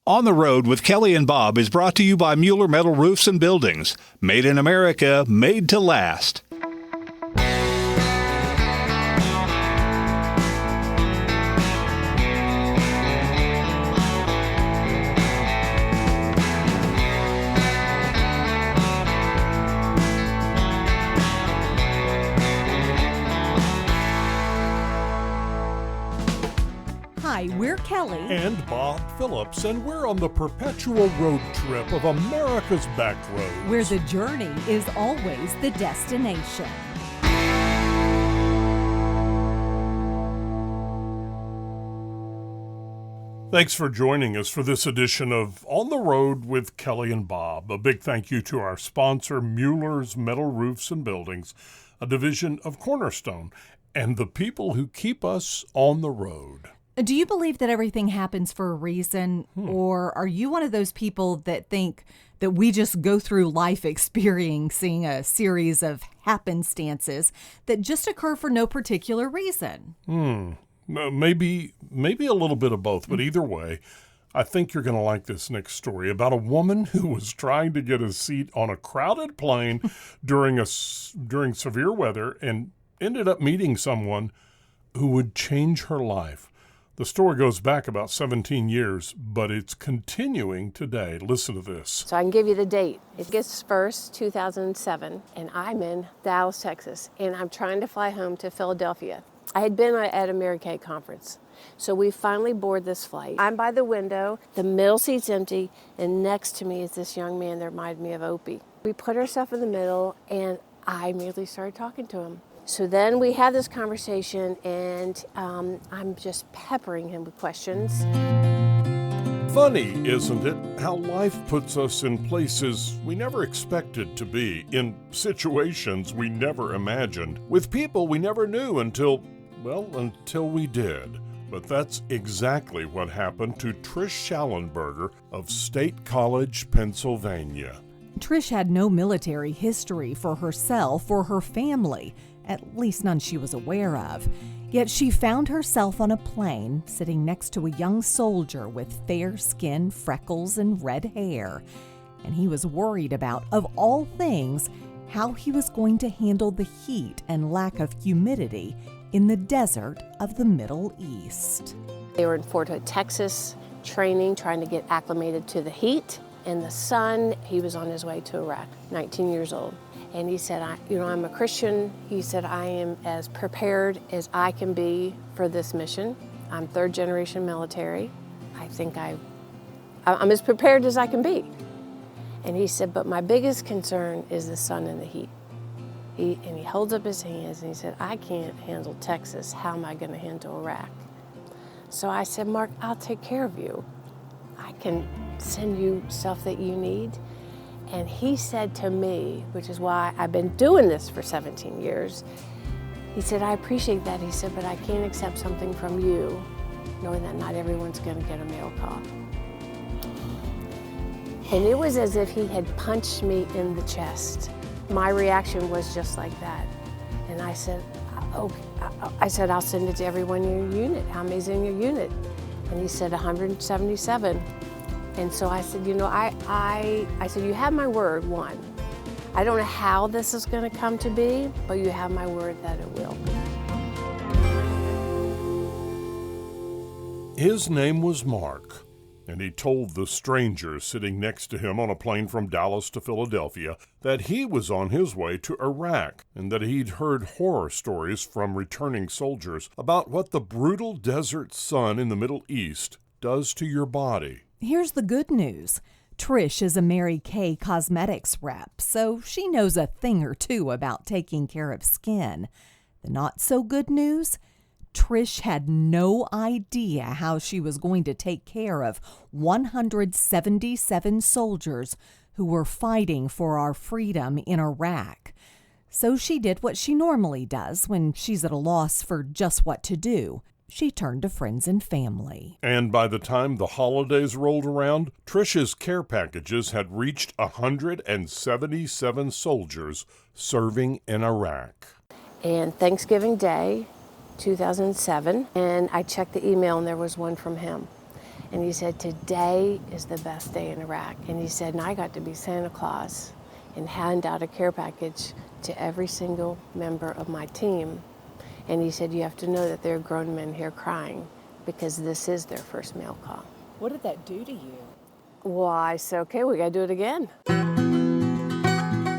On the Road with Kelly and Bob is brought to you by Mueller Metal Roofs and Buildings. Made in America, made to last. Hi, we're Kelly and Bob Phillips, and we're on the perpetual road trip of America's back roads, where the journey is always the destination. Thanks for joining us for this edition of On the Road with Kelly and Bob. A big thank you to our sponsor, Mueller's Metal Roofs and Buildings, a division of Cornerstone, and the people who keep us on the road. Do you believe that everything happens for a reason, or are you one of those people that think that we just go through life experiencing a series of happenstances that just occur for no particular reason? Maybe a little bit of both, but either way, I think you're going to like this next story about a woman who was trying to get a seat on a crowded plane during severe weather and ended up meeting someone who would change her life. The story goes back about 17 years, but it's continuing today. Listen to this. So I can give you the date. It's August 1st, 2007, and I'm in Dallas, Texas, and I'm trying to fly home to Philadelphia. I had been at a Mary Kay conference, so we finally board this flight. I'm by the window, the middle seat's empty, and next to me is this young man that reminded me of Opie. We put ourselves in the middle, and I immediately started talking to him. So then we had this conversation, and I'm just peppering him with questions. Funny, isn't it, how life puts us in places we never expected to be, in situations we never imagined, with people we never knew until we did. But that's exactly what happened to Trish Schallenberger of State College, Pennsylvania. Trish had no military history for herself or her family, at least none she was aware of. Yet she found herself on a plane sitting next to a young soldier with fair skin, freckles, and red hair. And he was worried about, of all things, how he was going to handle the heat and lack of humidity in the desert of the Middle East. They were in Fort Hood, Texas, training, trying to get acclimated to the heat and the sun. He was on his way to Iraq, 19 years old. And he said, I'm a Christian. He said, I am as prepared as I can be for this mission. I'm third generation military. I think I'm as prepared as I can be. And he said, but my biggest concern is the sun and the heat. And he holds up his hands and he said, I can't handle Texas. How am I going to handle Iraq? So I said, Mark, I'll take care of you. I can send you stuff that you need. And he said to me, which is why I've been doing this for 17 years, he said, I appreciate that. He said, but I can't accept something from you, knowing that not everyone's going to get a mail call. And it was as if he had punched me in the chest. My reaction was just like that. And I said, I'll send it to everyone in your unit. How many's in your unit? And he said, 177. And so I said, I said, you have my word, one. I don't know how this is going to come to be, but you have my word that it will. His name was Mark, and he told the stranger sitting next to him on a plane from Dallas to Philadelphia that he was on his way to Iraq and that he'd heard horror stories from returning soldiers about what the brutal desert sun in the Middle East does to your body. Here's the good news. Trish is a Mary Kay cosmetics rep, so she knows a thing or two about taking care of skin. The not so good news? Trish had no idea how she was going to take care of 177 soldiers who were fighting for our freedom in Iraq. So she did what she normally does when she's at a loss for just what to do. She turned to friends and family. And by the time the holidays rolled around, Trish's care packages had reached 177 soldiers serving in Iraq. And Thanksgiving Day, 2007, and I checked the email and there was one from him. And he said, today is the best day in Iraq. And he said, and I got to be Santa Claus and hand out a care package to every single member of my team. And he said, you have to know that there are grown men here crying because this is their first mail call. What did that do to you? Well, I said, okay, we gotta do it again.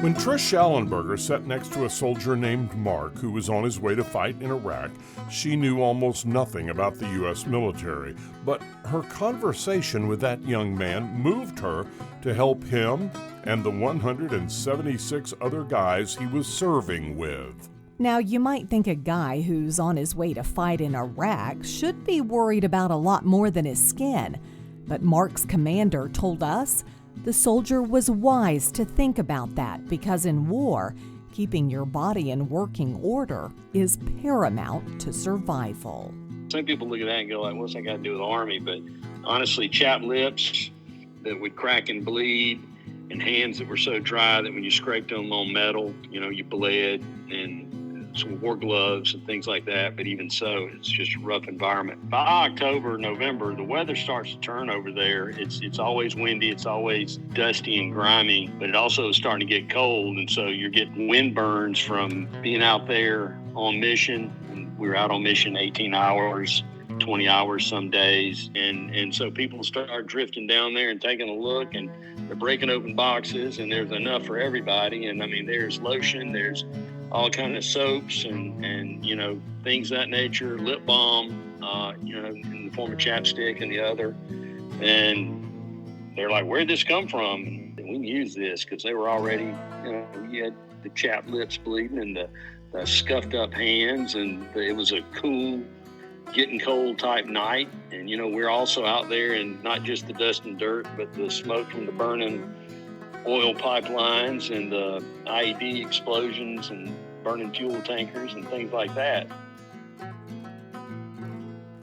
When Trish Schallenberger sat next to a soldier named Mark who was on his way to fight in Iraq, she knew almost nothing about the U.S. military, but her conversation with that young man moved her to help him and the 176 other guys he was serving with. Now, you might think a guy who's on his way to fight in Iraq should be worried about a lot more than his skin, but Mark's commander told us the soldier was wise to think about that because in war, keeping your body in working order is paramount to survival. Some people look at that and go like, what's that got to do with the Army? But honestly, chapped lips that would crack and bleed and hands that were so dry that when you scraped them on metal, you bled, and some wore gloves and things like that. But even so, it's just a rough environment. By October, November, the weather starts to turn over there. It's always windy. It's always dusty and grimy, but it also is starting to get cold. And so you're getting wind burns from being out there on mission. And we were out on mission 18 hours, 20 hours some days. And so people start drifting down there and taking a look, and they're breaking open boxes, and there's enough for everybody. And I mean, there's lotion, there's all kind of soaps and things of that nature, lip balm, in the form of chapstick and the other. And they're like, where'd this come from? And we can use this because they were already, you had the chapped lips bleeding and the scuffed up hands, and it was a cool, getting cold type night. And, we're also out there, and not just the dust and dirt, but the smoke from the burning oil pipelines and the IED explosions and burning fuel tankers and things like that.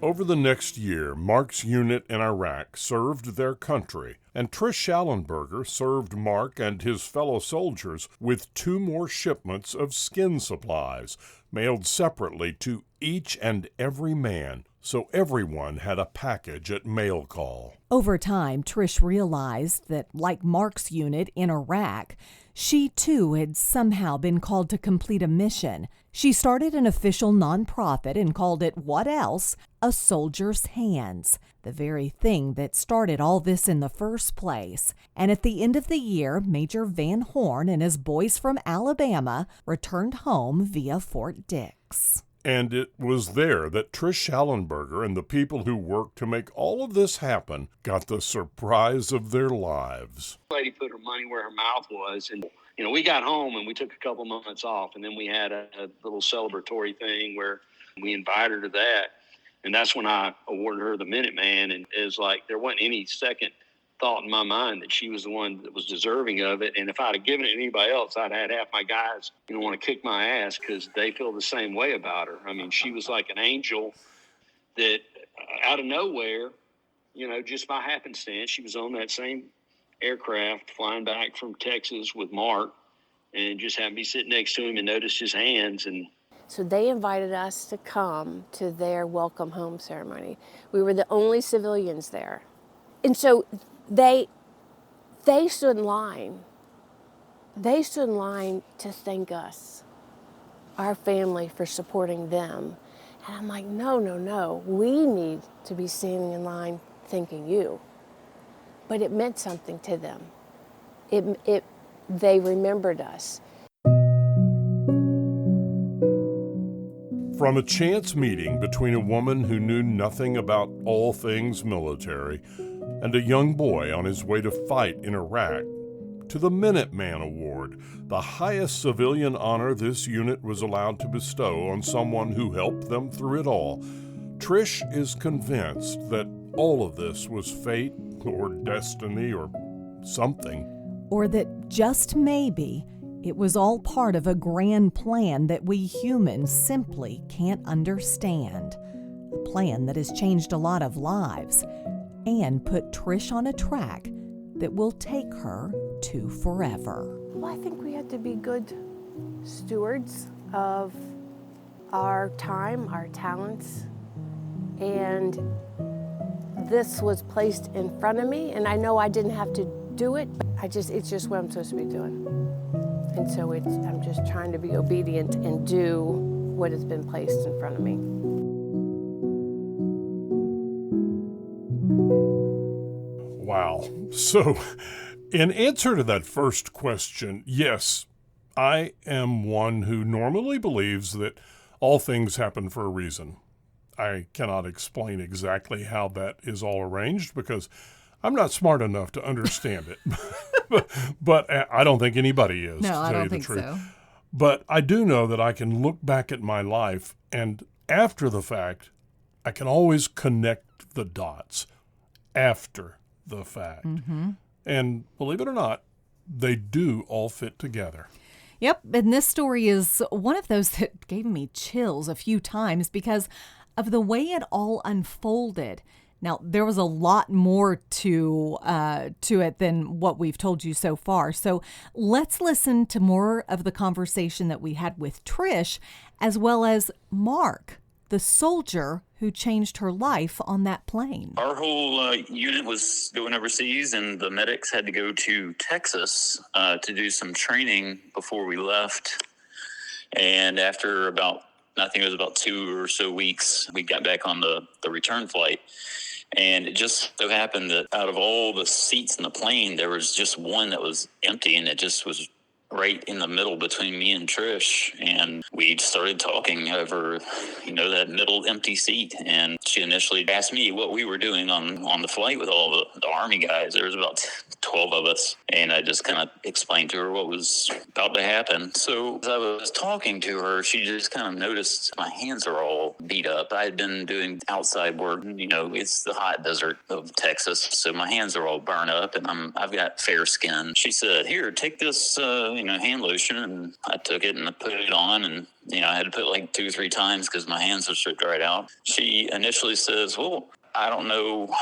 Over the next year, Mark's unit in Iraq served their country, and Trish Schallenberger served Mark and his fellow soldiers with 2 more shipments of skin supplies, mailed separately to each and every man, so everyone had a package at mail call. Over time, Trish realized that, like Mark's unit in Iraq, she too had somehow been called to complete a mission. She started an official nonprofit and called it, what else? A Soldier's Hands, the very thing that started all this in the first place. And at the end of the year, Major Van Horn and his boys from Alabama returned home via Fort Dix. And it was there that Trish Schallenberger and the people who worked to make all of this happen got the surprise of their lives. The lady put her money where her mouth was, and we got home and we took a couple months off, and then we had a little celebratory thing where we invited her to that, and that's when I awarded her the Minuteman. And it was like there wasn't any second thought in my mind that she was the one that was deserving of it. And if I'd have given it to anybody else, I'd had half my guys want to kick my ass because they feel the same way about her. I mean, she was like an angel that out of nowhere, just by happenstance, she was on that same aircraft flying back from Texas with Mark, and just happened to be sitting next to him and noticed his hands. And So they invited us to come to their welcome home ceremony. We were the only civilians there. And so they stood in line. They stood in line to thank us, our family, for supporting them. And I'm like, no. We need to be standing in line thanking you. But it meant something to them. They remembered us. From a chance meeting between a woman who knew nothing about all things military and a young boy on his way to fight in Iraq, to the Minuteman Award, the highest civilian honor this unit was allowed to bestow on someone who helped them through it all, Trish is convinced that all of this was fate or destiny or something. Or that just maybe it was all part of a grand plan that we humans simply can't understand. A plan that has changed a lot of lives and put Trish on a track that will take her to forever. Well, I think we had to be good stewards of our time, our talents, and this was placed in front of me, and I know I didn't have to do it, but it's just what I'm supposed to be doing. And so I'm just trying to be obedient and do what has been placed in front of me. Wow. So, in answer to that first question, yes, I am one who normally believes that all things happen for a reason. I cannot explain exactly how that is all arranged because I'm not smart enough to understand it. But I don't think anybody is, No, to I tell don't you the think truth. so. But I do know that I can look back at my life, and after the fact, I can always connect the dots after the fact. Mm-hmm. And believe it or not, they do all fit together. Yep, and this story is one of those that gave me chills a few times because of the way it all unfolded. Now, there was a lot more to it than what we've told you so far. So let's listen to more of the conversation that we had with Trish, as well as Mark, the soldier who changed her life on that plane. Our whole unit was going overseas, and the medics had to go to Texas to do some training before we left. And after I think it was about 2 or so weeks, we got back on the return flight. And it just so happened that out of all the seats in the plane, there was just one that was empty, and it just was right in the middle between me and Trish. And we started talking over, that middle empty seat. And she initially asked me what we were doing on the flight with all the Army guys. There was about 12 of us. And I just kind of explained to her what was about to happen. So as I was talking to her, she just kind of noticed my hands are all beat up. I had been doing outside work. It's the hot desert of Texas. So my hands are all burned up, and I've got fair skin. She said, "Here, take this, hand lotion," and I took it and I put it on, and I had to put it like 2 or 3 times because my hands were so dried out. She initially says, "Well, I don't know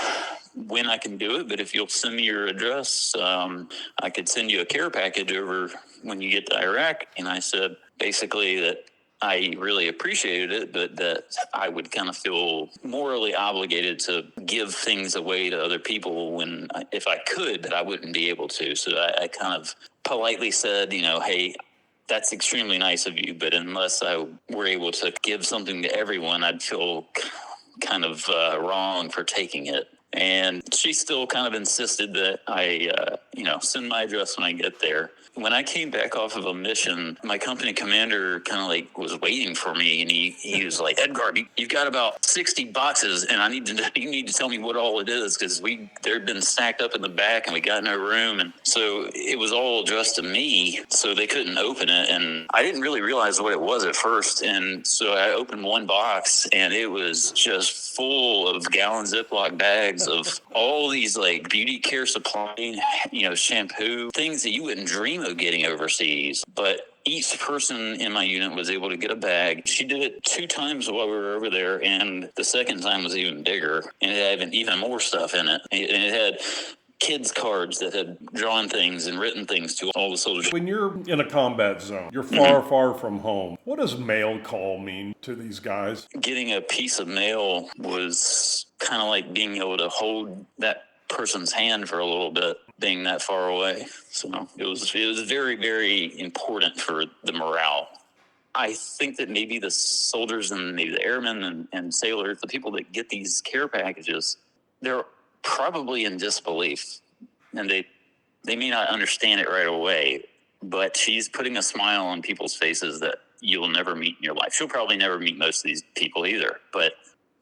when I can do it, but if you'll send me your address, I could send you a care package over when you get to Iraq." And I said basically that I really appreciated it, but that I would kind of feel morally obligated to give things away to other people if I could, but I wouldn't be able to. So I kind of politely said, "Hey, that's extremely nice of you, but unless I were able to give something to everyone, I'd feel kind of wrong for taking it." And she still kind of insisted that I, send my address when I get there. When I came back off of a mission, my company commander kind of was waiting for me, and he was like, "Edgar, you've got about 60 boxes, and you need to tell me what all it is, because they'd been stacked up in the back, and we got no room." And so it was all addressed to me, so they couldn't open it, and I didn't really realize what it was at first. And so I opened one box, and it was just full of gallon Ziploc bags of all these beauty care supply, shampoo, things that you wouldn't dream of getting overseas. But each person in my unit was able to get a bag. She did it 2 times while we were over there, and the second time was even bigger, and it had even more stuff in it. And it had kids' cards that had drawn things and written things to all the soldiers. When you're in a combat zone, you're far, far from home. What does mail call mean to these guys? Getting a piece of mail was kind of like being able to hold that person's hand for a little bit, being that far away. So it was very, very important for the morale. I think that maybe the soldiers and maybe the airmen and sailors, the people that get these care packages, they're probably in disbelief, and they may not understand it right away, but she's putting a smile on people's faces that you'll never meet in your life. She'll probably never meet most of these people either, but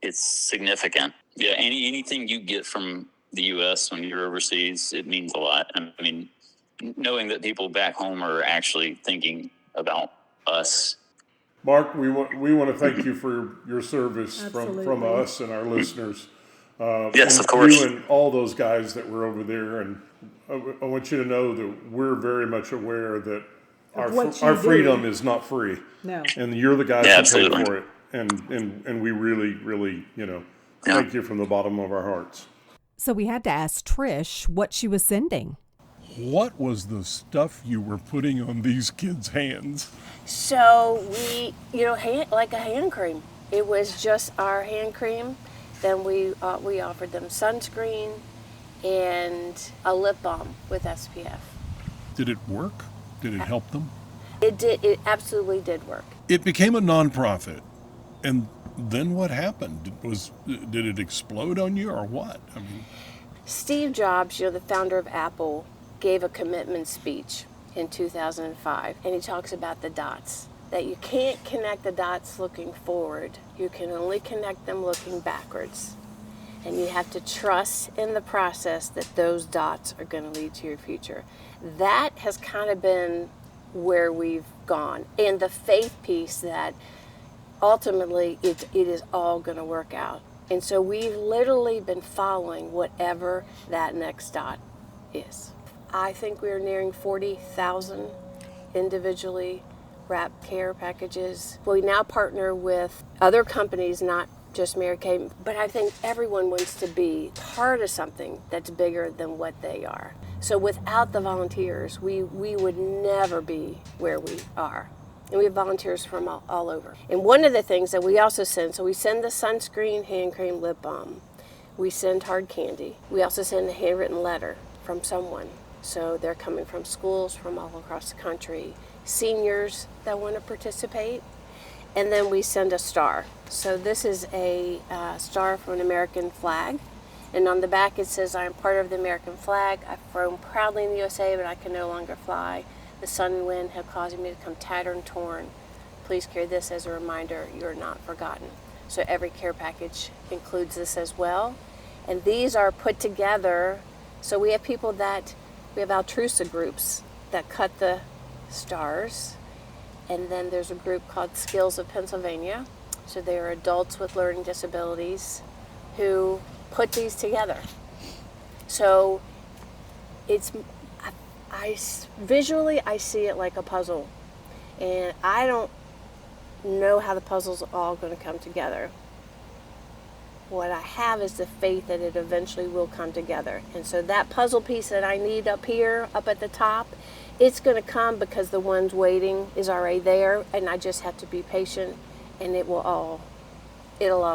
it's significant. Yeah, anything you get from the U.S. when you're overseas, it means a lot. I mean, knowing that people back home are actually thinking about us. Mark, we want to thank you for your service from us and our listeners. Yes, of course. You and all those guys that were over there, and I want you to know that we're very much aware that our freedom is not free. No. And you're the guys who pay for it, and we really, really, thank you from the bottom of our hearts. So we had to ask Trish what she was sending. What was the stuff you were putting on these kids' hands? So we, like a hand cream. It was just our hand cream. Then we offered them sunscreen and a lip balm with SPF. Did it work? Did it help them? It did. It absolutely did work. It became a nonprofit. And then what happened? Did it explode on you or what? I mean, Steve Jobs, the founder of Apple, gave a commitment speech in 2005, and he talks about the dots, that you can't connect the dots looking forward. You can only connect them looking backwards. And you have to trust in the process that those dots are going to lead to your future. That has kind of been where we've gone. And the faith piece that ultimately it is all going to work out. And so we've literally been following whatever that next dot is. I think we're nearing 40,000 individually wrapped care packages. We now partner with other companies, not just Mary Kay, but I think everyone wants to be part of something that's bigger than what they are. So without the volunteers, we would never be where we are. And we have volunteers from all over. And one of the things that we also send, so we send the sunscreen, hand cream, lip balm. We send hard candy. We also send a handwritten letter from someone. So they're coming from schools from all across the country, seniors that want to participate. And then we send a star. So this is a star from an American flag. And on the back it says, I am part of the American flag. I've flown proudly in the USA, but I can no longer fly. The sun and wind have caused me to become tattered and torn. Please carry this as a reminder you are not forgotten. So every care package includes this as well. And these are put together. So we have people we have altruisa groups that cut the stars. And then there's a group called Skills of Pennsylvania. So they are adults with learning disabilities who put these together. So visually I see it like a puzzle. And I don't know how the puzzle's all going to come together. What I have is the faith that it eventually will come together. And so that puzzle piece that I need up here, up at the top, it's going to come because the one's waiting is already there, and I just have to be patient, and it'll all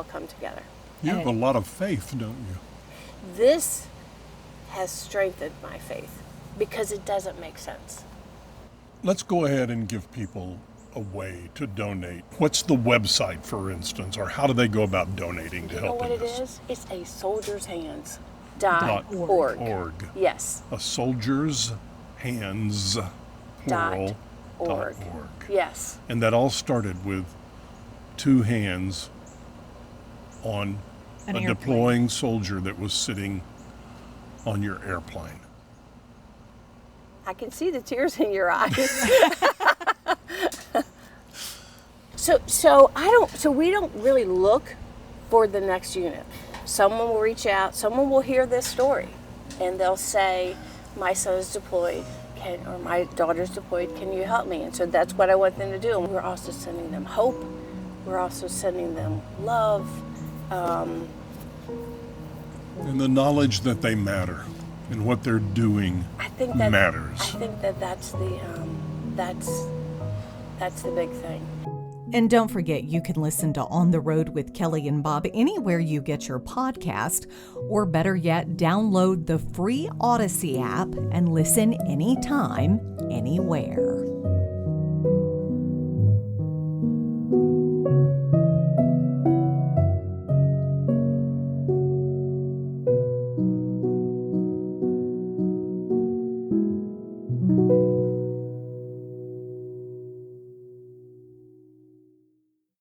come together. You have a lot of faith, don't you? This has strengthened my faith because it doesn't make sense. Let's go ahead and give people a way to donate. What's the website, for instance, or how do they go about donating to help in this? You know what it is? It's a soldiershands.org. Yes. A soldier's hands, plural, .org. Yes. And that all started with two hands on a deploying soldier that was sitting on your airplane. I can see the tears in your eyes. So we don't really look for the next unit. Someone will reach out, someone will hear this story, and they'll say, my son is deployed, or my daughter's deployed, can you help me? And so that's what I want them to do. And we're also sending them hope. We're also sending them love. And the knowledge that they matter and what they're doing matters. I think that's the big thing. And don't forget, you can listen to On the Road with Kelly and Bob anywhere you get your podcast, or better yet, download the free Odyssey app and listen anytime, anywhere.